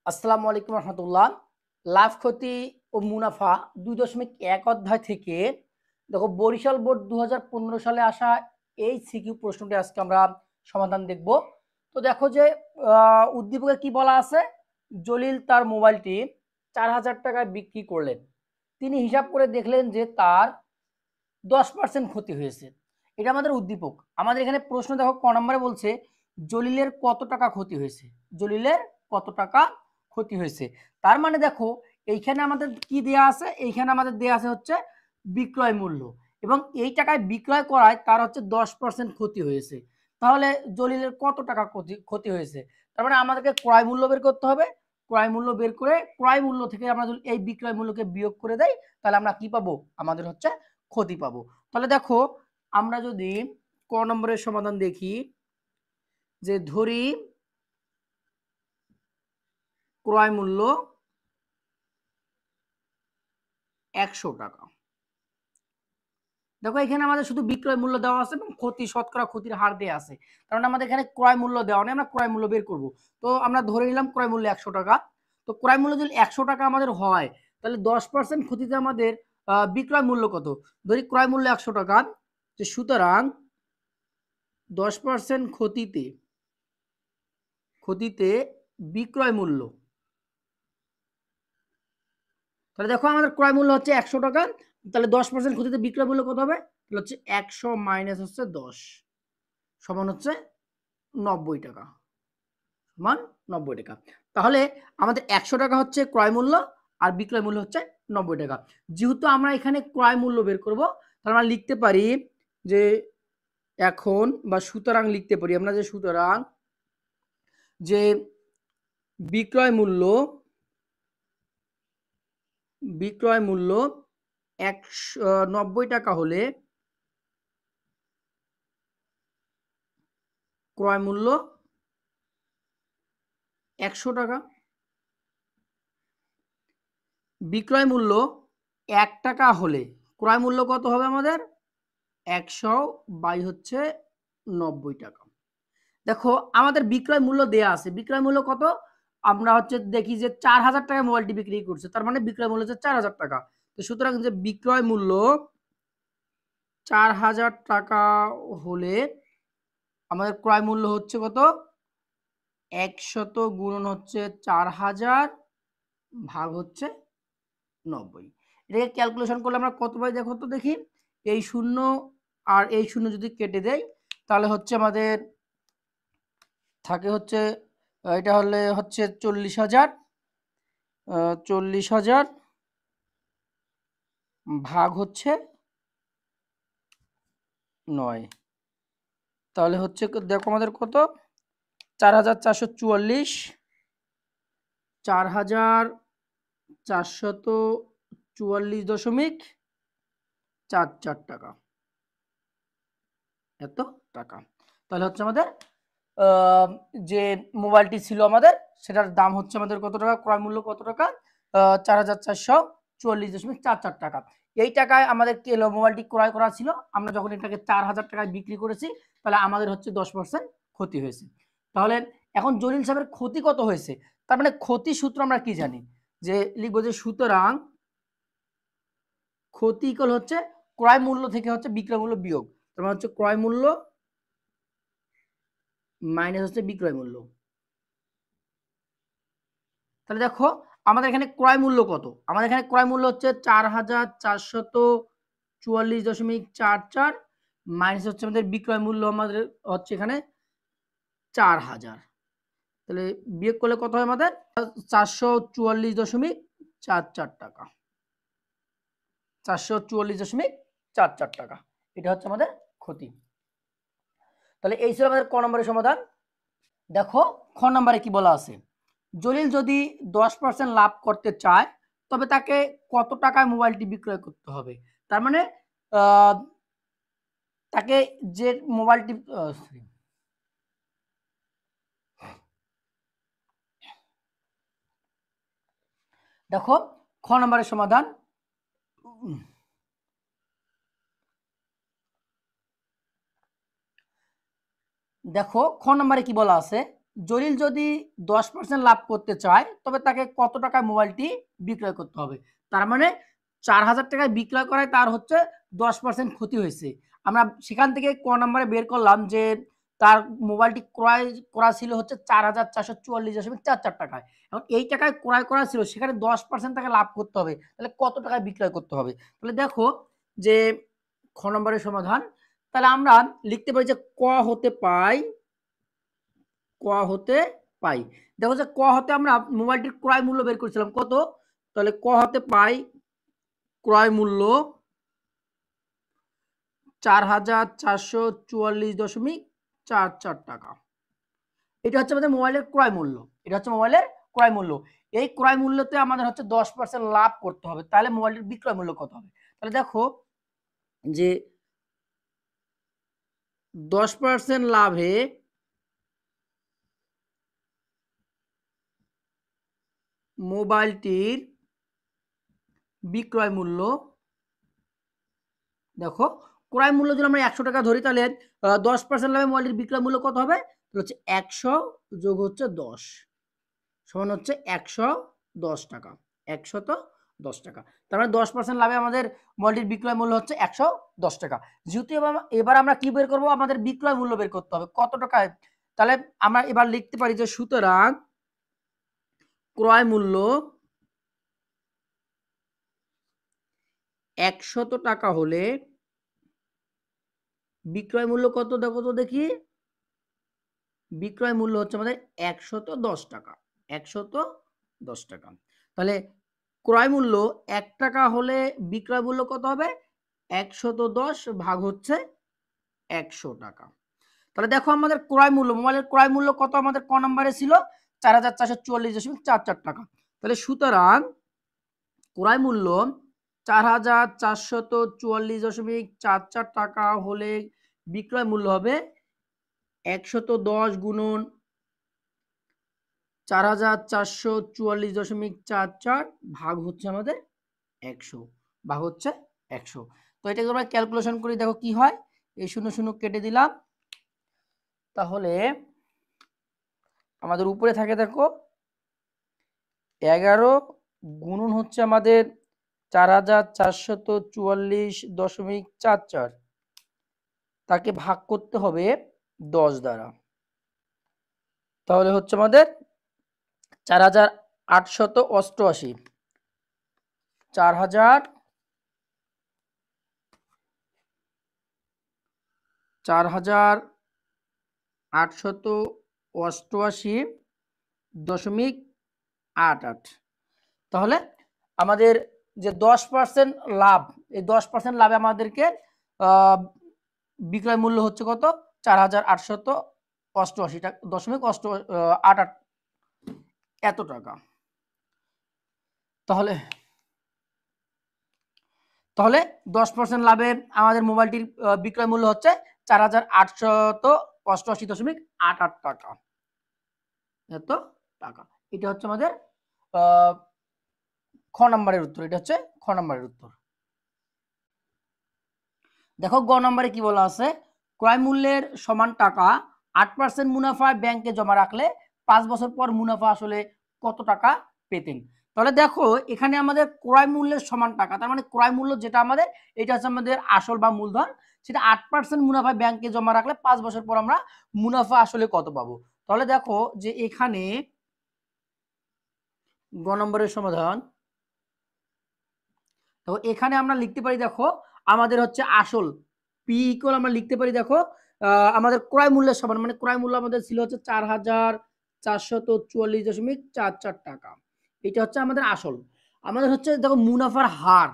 আসসালামু আলাইকুম রহমতুল্লাহ। লাভ ক্ষতি ও মুনাফা 2.1 অধ্যায় থেকে দেখো বরিশাল বোর্ড 2015 সালে আসা এই সিকিউ প্রশ্নটি আজকে আমরা সমাধান দেখব। তো দেখো যে উদ্দীপকে কি বলা আছে, জলিল তার মোবাইলটি 4000 টাকায় বিক্রি করলেন। তিনি হিসাব করে দেখলেন যে তার 10% ক্ষতি হয়েছে। এটা আমাদের উদ্দীপক। আমাদের এখানে প্রশ্ন দেখো ক নম্বরে বলছে জলিলের কত টাকা ক্ষতি হয়েছে, জলিলের কত টাকা ক্ষতি হয়েছে। তার মানে দেখো এইখানে আমাদের কি দেয়া আছে, এইখানে আমাদের দেয়া আছে হচ্ছে বিক্রয় মূল্য, এবং এই টাকায় বিক্রয় করায় তার হচ্ছে 10% ক্ষতি হয়েছে। তাহলে জলিলের কত টাকা ক্ষতি হয়েছে, তার মানে আমাদেরকে ক্রয় মূল্য বের করতে হবে। ক্রয় মূল্য বের করে ক্রয় মূল্য থেকে আমরা যদি এই বিক্রয় মূল্যকে বিয়োগ করে দেই তাহলে আমরা কি পাবো, আমাদের হচ্ছে ক্ষতি পাবো। তাহলে দেখো আমরা যদি ক নম্বরের সমাধান দেখি, যে ধরি ক্রয় মূল্য 100 টাকা। দেখো এখানে আমাদের শুধু বিক্রয় মূল্য দেওয়া আছে এবং ক্ষতি শতকরা ক্ষতির হার দেওয়া আছে, কারণ আমাদের এখানে ক্রয় মূল্য দেওয়া নেই, আমরা ক্রয় মূল্য বের করব। তো আমরা ধরে নিলাম ক্রয় মূল্য 100 টাকা। তো ক্রয় মূল্য যদি 100 টাকা আমাদের হয় তাহলে 10% ক্ষতিতে আমাদের বিক্রয় মূল্য কত, ধরি ক্রয় মূল্য 100 টাকা, যে সুতরাং 10% ক্ষতিতে ক্ষতিতে বিক্রয় মূল্য, তাহলে দেখো আমাদের ক্রয় মূল্য হচ্ছে 100 টাকা, তাহলে 10% ক্ষতিতে বিক্রয় মূল্য কত হবে, তাহলে হচ্ছে 100 মাইনাস হচ্ছে 10 সমান হচ্ছে 90 টাকা, সমান 90 টাকা। তাহলে আমাদের 100 টাকা হচ্ছে ক্রয় মূল্য আর বিক্রয় মূল্য হচ্ছে 90 টাকা। যেহেতু আমরা এখানে ক্রয় মূল্য বের করব, তাহলে আমরা লিখতে পারি যে এখন বা সুতরাং লিখতে পারি আমরা যে সুতরাং যে বিক্রয় মূল্য 190 টাকা হলে ক্রয় মূল্য 100 টাকা। বিক্রয় মূল্য 1 টাকা হলে ক্রয় মূল্য কত হবে আমাদের, 100 বাই হচ্ছে 90 টাকা। দেখো আমাদের বিক্রয় মূল্য দেয়া আছে, বিক্রয় মূল্য কত, আমরা হচ্ছে দেখি যে 4000 টাকায় মোবাইলটি বিক্রি করছে, তার মানে বিক্রয় মূল্য হচ্ছে 4000 টাকা। তো সুতরাং যে বিক্রয় মূল্য 4000 টাকা হলে আমাদের ক্রয় মূল্য হচ্ছে কত, 100 গুণন হচ্ছে 4000 ভাগ হচ্ছে 90। এটাকে ক্যালকুলেশন করলে আমরা কত পাই দেখো তো দেখি, এই শূন্য আর এই শূন্য যদি কেটে দেয় তাহলে হচ্ছে আমাদের থাকে হচ্ছে এটা হলে হচ্ছে 40,000, 40,000 ভাগ হচ্ছে 9, তাহলে হচ্ছে দেখো আমাদের কত, 4444, 4444.44 টাকা, এত টাকা। তাহলে হচ্ছে আমাদের যে মোবাইলটি ছিল আমাদের সেটার দাম হচ্ছে আমাদের কত টাকা, ক্রয় মূল্য কত টাকা, 4444.44 টাকা। এই টাকায় আমাদের মোবাইলটি ক্রয় করা ছিল, আমরা যখন এটাকে 4000 টাকায় বিক্রি করেছি তাহলে আমাদের হচ্ছে 10% ক্ষতি হয়েছে। তাহলে এখন জলিল সাহেবের ক্ষতি কত হয়েছে, তার মানে ক্ষতি সূত্র আমরা কি জানি, যে লিখবো যে সুতরাং ক্ষতি ইকুয়াল হচ্ছে ক্রয় মূল্য থেকে হচ্ছে বিক্রয় মূল্য বিয়োগ, তার মানে হচ্ছে ক্রয় মূল্য মাইনাস হচ্ছে বিক্রয় মূল্য। তাহলে দেখো আমাদের এখানে ক্রয় মূল্য কত, আমাদের এখানে ক্রয় মূল্য হচ্ছে 4444.44 মাইনাস হচ্ছে আমাদের বিক্রয় মূল্য আমাদের হচ্ছে এখানে 4000, তাহলে বিয়োগ করলে কত হয় আমাদের 444.44 টাকা, 444.44 টাকা। এটা হচ্ছে আমাদের ক্ষতি। তাহলে এই ছিল আমাদের ক নম্বরের সমাধান। দেখো খ নম্বরে কি বলা আছে, জলিল যদি 10% লাভ করতে চায় তবে তাকে কত টাকায় মোবাইলটি বিক্রয় করতে হবে। তার মানে তাকে যে মোবাইলটি দেখো খ নম্বরের সমাধান, দেখো খ নম্বরে কি বলা আছে, জলিল যদি 10% লাভ করতে চায় তবে তাকে কত টাকায় মোবাইলটি বিক্রয় করতে হবে? তার মানে 4,000 টাকায় বিক্রয় করায় তার হচ্ছে 10% ক্ষতি হয়েছে। আমরা সেখান থেকে ক নাম্বারে বের করলাম যে তার মোবাইলটি ক্রয় করা ছিল হচ্ছে 4,444.44 টাকায়। এখন এই টাকায় ক্রয় করা ছিল, সেখানে 10% তাকে লাভ করতে হবে। তাহলে কত টাকায় বিক্রয় করতে হবে? তাহলে দেখো যে খ নম্বরের সমাধান, তাহলে আমরা লিখতে পারি যে ক হতে পাই, ক হতে পাই। দেখো যে ক হতে আমরা মোবাইলটির ক্রয় মূল্য বের করেছিলাম কত? তাহলে ক হতে পাই ক্রয় মূল্য 4,444.44 টাকা। এটা হচ্ছে আমাদের মোবাইলের ক্রয় মূল্য। এটা হচ্ছে মোবাইলের ক্রয় মূল্য। এই ক্রয় মূল্যতে আমাদের হচ্ছে 10% লাভ করতে হবে। তাহলে মোবাইলটির বিক্রয় মূল্য কত হবে? তাহলে দেখো যে 10% লাভে মোবাইলটির বিক্রয় মূল্য, দেখো ক্রয় মূল্য যদি আমরা 100 টাকা ধরি তাহলে 10% লাভে মোবাইলটির বিক্রয় মূল্য কত হবে? হচ্ছে 100 যোগ হচ্ছে 10 সমান হচ্ছে 110 টাকা। 110 টাকা। তার মানে 10% লাভে আমাদের মোবাইলটির বিক্রয় মূল্য হচ্ছে 110 টাকা। যেহেতু এবার আমরা কি বের করব? আমাদের বিক্রয় মূল্য বের করতে হবে কত টাকায়। তাহলে আমরা এবার লিখতে পারি যে সুতরাং ক্রয় মূল্য 100 টাকা হলে বিক্রয় মূল্য কত? দেখো তো দেখি, বিক্রয় মূল্য হচ্ছে আমাদের 110 টাকা। 110 টাকা। তাহলে ক্রয় মূল্য 1 টাকা হলে বিক্রয় মূল্য কত হবে? 110 ভাগ হচ্ছে 100 টাকা। তাহলে দেখো আমাদের ক্রয় মূল্য, মোবাইলের ক্রয় মূল্য কত আমাদের ক নম্বরে ছিল? 4,444.44 টাকা। তাহলে সুতরাং ক্রয় মূল্য 4,444.44 টাকা হলে বিক্রয় মূল্য হবে 110 গুণন 4,444.44 ভাগ হচ্ছে আমাদের 100, ভাগ হচ্ছে 100। তো এটাকে আমরা ক্যালকুলেশন করি, দেখো কি হয়। এই 0 0 কেটে দিলাম। তাহলে আমাদের উপরে থাকে দেখো 11 গুণন হচ্ছে আমাদের 4,444.44, তাকে ভাগ করতে হবে 10 দ্বারা। তাহলে হচ্ছে আমাদের 4,888, 4,888.88। তাহলে আমাদের যে 10% লাভ, এই 10% লাভে আমাদেরকে বিক্রয় মূল্য হচ্ছে কত? 4,888 টাকা 88 এত টাকা। তাহলে তাহলে 10% লাভে আমাদের মোবাইলটির বিক্রয় মূল্য হচ্ছে 4,888.88 টাকা। এত টাকা। এটা হচ্ছে আমাদের খ নম্বরের উত্তর। এটা হচ্ছে খ নম্বরের উত্তর। দেখো গ নম্বরে কি বলা আছে? ক্রয় মূল্যের সমান টাকা 8% মুনাফা ব্যাংকে জমা রাখলে 5 বছর পর মুনাফা আসলে কত টাকা পেতেন? তাহলে দেখো এখানে আমাদের ক্রয় মূল্যের সমান টাকা, তার মানে ক্রয় মূল্য যেটা আমাদের, এটা হচ্ছে আমাদের আসল বা মূলধন, সেটা 8% মুনাফা ব্যাংকে জমা রাখলে 5 বছর পর আমরা মুনাফা আসলে কত পাবো। তাহলে দেখো যে এখানে গ নম্বরের সমাধান, তো এখানে আমরা লিখতে পারি দেখো আমাদের হচ্ছে আসল পি ইকুয়াল আমরা লিখতে পারি দেখো আমাদের ক্রয় মূল্যের সমান, মানে ক্রয় মূল্য আমাদের ছিল হচ্ছে 4,444.44 টাকা। এটা হচ্ছে আমাদের আসল। আমাদের হচ্ছে দেখো মুনাফার হার,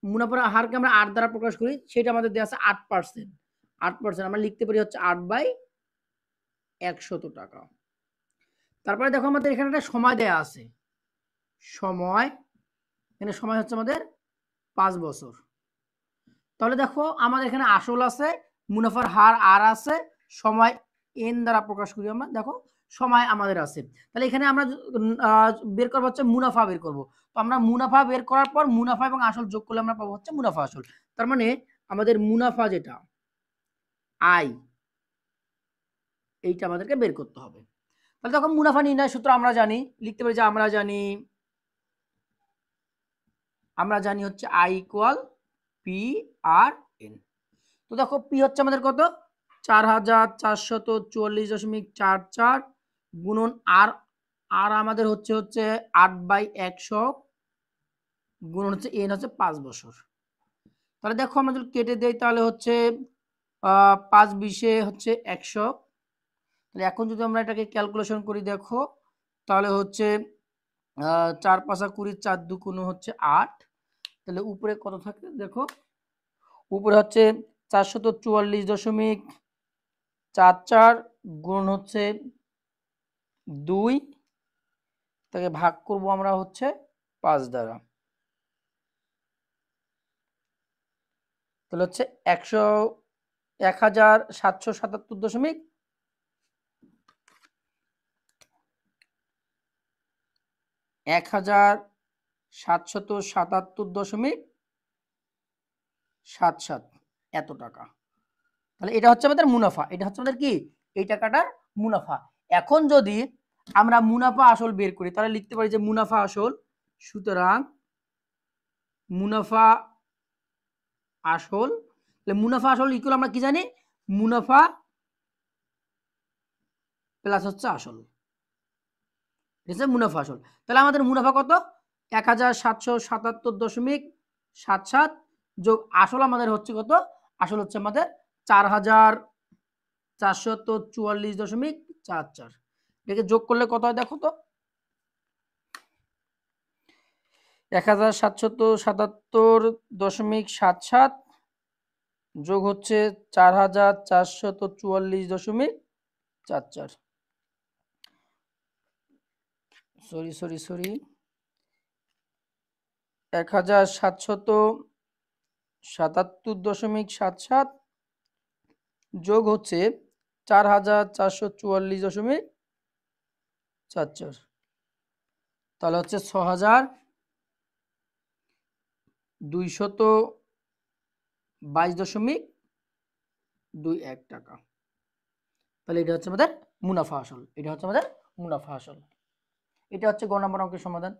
মুনাফার হারকে আমরা 8 দ্বারা প্রকাশ করি, সেটা আমাদের দেওয়া আছে 8%। 8% আমরা লিখতে পারি হচ্ছে 8/100 টাকা। তারপরে দেখো আমাদের এখানে একটা সময় দেয়া আছে, সময়, এখানে সময় হচ্ছে আমাদের 5 বছর। তাহলে দেখো আমাদের এখানে আসল আছে, মুনাফার হার আর আছে, সময় এন দ্বারা প্রকাশ করি আমরা, দেখো সময় আমাদের আছে। তাহলে এখানে আমরা বের করবো হচ্ছে মুনাফা বের করব। তো আমরা মুনাফা বের করার পর মুনাফা এবং আসল যোগ করলে আমরা পাবো হচ্ছে মুনাফা আসল। তার মানে আমাদের মুনাফা যেটা আয়, এইটা আমাদেরকে বের করতে হবে। তাহলে দেখো মুনাফা নির্ণয় সূত্র আমরা জানি, লিখতে পারি যে আমরা জানি হচ্ছে I equal P R N. তো দেখো পি হচ্ছে আমাদের কত 4444.44 গুণন আর আর আমাদের হচ্ছে 8/100 গুণন হচ্ছে এন হচ্ছে 5 বছর। তাহলে দেখো আমরা যদি কেটে দেই তাহলে হচ্ছে 5 20 হচ্ছে 100। তাহলে এখন যদি আমরা এটাকে ক্যালকুলেশন করি দেখো তাহলে হচ্ছে 4 5 20 4 2 হচ্ছে 8। তাহলে উপরে কত থাকে দেখো, উপরে হচ্ছে 444.44 গুণ হচ্ছে 2, তাকে ভাগ করব আমরা হচ্ছে 5 দ্বারা। তাহলে হচ্ছে 1777.77 এত টাকা। তাহলে এটা হচ্ছে আমাদের মুনাফা, এটা হচ্ছে আমাদের কি এই টাকাটার মুনাফা। এখন যদি আমরা মুনাফা আসল বের করি তাহলে লিখতে পারি যে মুনাফা আসল, সুতরাং মুনাফা আসল, তাহলে মুনাফা আসল ইকুয়াল আমরা কি জানি মুনাফা প্লাস হচ্ছে আসল, ঠিক আছে মুনাফা আসল। তাহলে আমাদের মুনাফা কত 1777.77 যোগ আসল আমাদের হচ্ছে কত, আসল হচ্ছে আমাদের 4444.44। এটাকে যোগ করলে কত হয় দেখো তো 1777.77 যোগ হচ্ছে 4444.44। সরি 1777.77 যোগ হচ্ছে 4444.44, তাহলে হচ্ছে 6222.21 টাকা। তাহলে এটা হচ্ছে আমাদের মুনাফা আসল, এটা হচ্ছে আমাদের মুনাফা আসল। এটা হচ্ছে গ নম্বর অঙ্কের সমাধান।